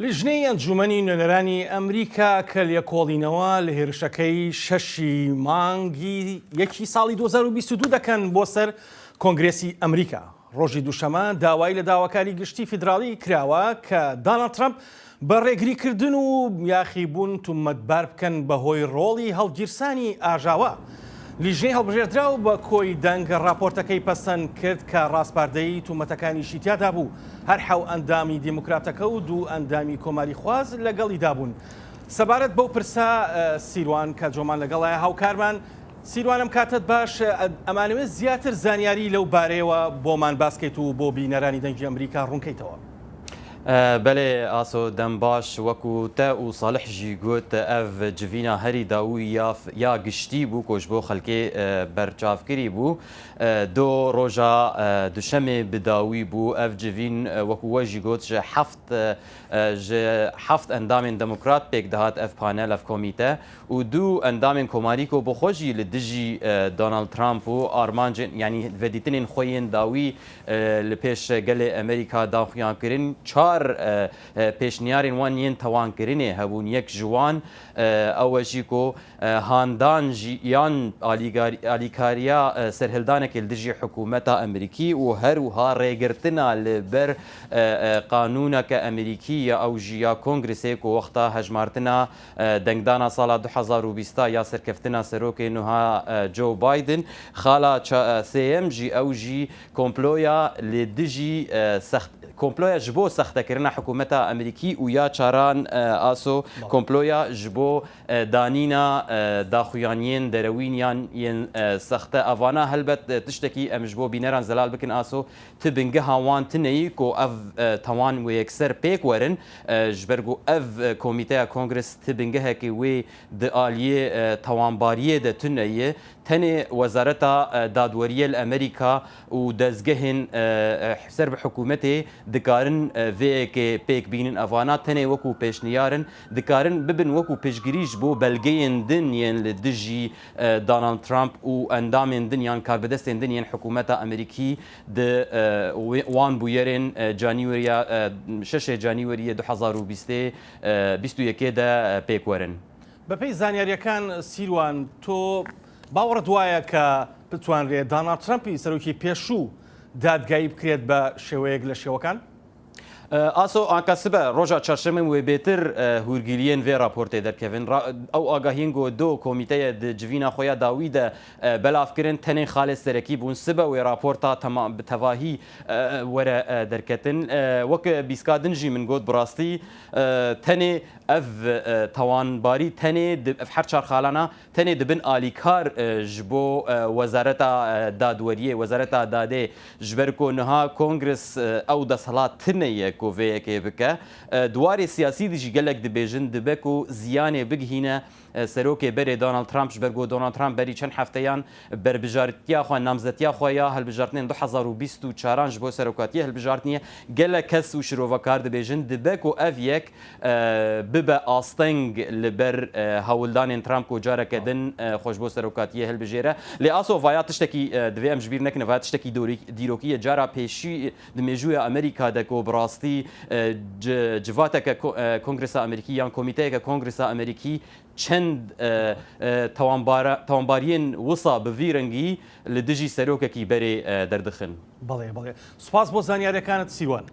لیژنەی ئەنجومەنی نوێنەرانی ئەمریکا کە لێکۆڵینەوە لە هێرشەکەی شەشی مانگی یەکی ساڵی 2022 دەکەن بۆ سەر کۆنگرێسی ئەمریکا. ڕۆژی دووشەمە داوای لە داواکاری گشتی فیدراڵی کراوە کە دۆناڵد ترامپ بە ڕێگریکردن و یاخیبوون تومەتبار بکەن بەهۆی ڕۆڵی هەڵگیرسانی ئاژاوە. لیژنەی هەڵبژێردراو بە کۆی دەنگ راپۆرتەکەی پەسەند کرد کە ڕاستپاردەی تومەتەکانیشی تیادا بوو. هەر حەو ئەندامی دیموکراتەکە و دوو ئەندامی کۆماری خواز لەگەڵی دابوون. سەبارەت بەو پرسا سیروان کە جۆمان لەگەڵایە هاوکارمان، سیروانم کاتت باش، ئەمانەوێت زیاتر زانیاری لەو بارەیەوە بۆمان باسکەیت و بۆ بینەرانی دەنگی ئەمریکا ڕوونکەیتەوە. بەێ ئاسۆ دەم باش وەکو تە و ساڵحژی گوت ئەڤ جڤینە هەری داوی یا گشتی بوو کۆش بۆ خەلکێ بەرچاوکری بوو دۆ ڕۆژە دوشەمێ بداوی بوو ئەڤ جڤین وەکو وەژی گوت حەفت ئەندامێن دموکرات پێک دەهات ئەف پانەل ئەف کۆمیتە و دوو ئەندامێن کۆماریکۆ بۆ خۆشی لە دژی دۆناڵد ترامپ و ئارمانجن ینی ڤەدیتنین خۆیان داوی لە پێش گەلێ ئەمریکا داخویانکردن پێشنیارین وان یەن تەوانکردنێ هەبوون یەک ژوان ئەوەژی کۆ هاندان یان ئالیکاریە سەرهێلدانێکی دژی حکوومەتە ئەمریکی و هەروها ڕێگرتنە لەبەر قانونەکە ئەمریکی ئەو ژیا کۆنگرسێک و وەختا هەژمارتنە دەنگدانە ساڵا 2020 یا سەرکەفتنە سەرۆکێ نوها جۆ بایدن خاڵا سێم ژی ئەو ژی کۆمپلۆیە لێ دژی کۆمپلۆیە ji بۆ سەختەکردنە حکوومەتە ئەمریکی و یا چاران ئاسۆ کۆمپلۆیە ji بۆ دانینە داخویانیان دەرەوینیان یەن سەختە ئەوانە هەلبەت تشتێکی ئەمش بۆ بینەران زەلال بکن ئاسۆ ت بنگە هاوان تنەیی کۆ ئەv تەوان و یەکسەر پێک وەرن ji ber got ev komîteya kongres ti bingehekê wê di aliyê tewanibariyê de tuneyê tenê wezareta dadweriyê li Amerîka û dezgehên ser bi hikûmetê dikarin vêyekê pêk bînin evana tenê wekû pêşniyarin dikarin bibin wekû pêşgirî ji bo belgeyên din yên li dijî Donald Trump û endamên din yan karbidestên din yên hikûmeta Amerîkî di wan bûyerên Canîweriya 6 Canîweriyê 2021 de pêk werin. بەپێی زانیاریەکان سیروان تۆ باوەڕت وایە کە بتوانرێت دۆناڵد ترامپی سەرۆکی پێشوو دادگایی بکرێت بە شێوەیەک لە شێوەکان؟ ئاسۆ ئاکەسبە ڕۆژە چەشەمم وێ بێتر هورگیریەن vê raportê derkevin ew agahiyên got do komîteyê di civîna xwe ya dawî de belavkirin tenê xalê serekî bûn sibe wê raporta bi tevahî were derketin wek bîska din jî min got bi rastî tenê ev tewanbarî tenê ev her çar xalana tenê dibin alîkar ji bo wezareta dadweriyê wezareta dadê ji ber ku niha kongres ew desthilat tineye ku vêyekê bike duwarê siyasî dijî gelek dibêjin dibe ku ziyanê bigihîne serokê berê Donald Trump ji ber got Donald Trump berî çend hefteyan berbijartiya xwe namzetiya xwe ya hilbijartinên 2024 ji bo serokatiye hilbijartiniye gelek kes û şirovekar dibêjin dibe ku ev yek bibe asteng li ber hewildanên Trump ku careke din xweş bo serokatiye hilbijêre lê aso vaya tiştekî divê em ji bîr nekin vaya tiştekî dîrokiye cara pêşî di mêjûya Amerîka de ku bi rastî civateke Kongresa Amerîkî yan komîteyeke Kongresa Amerîkî çend tewanbariyên wisa bi vî rengî li dijî serokekî berê derdixin. بەڵێ سوپاس بۆ زانیاریەکانت سیروان.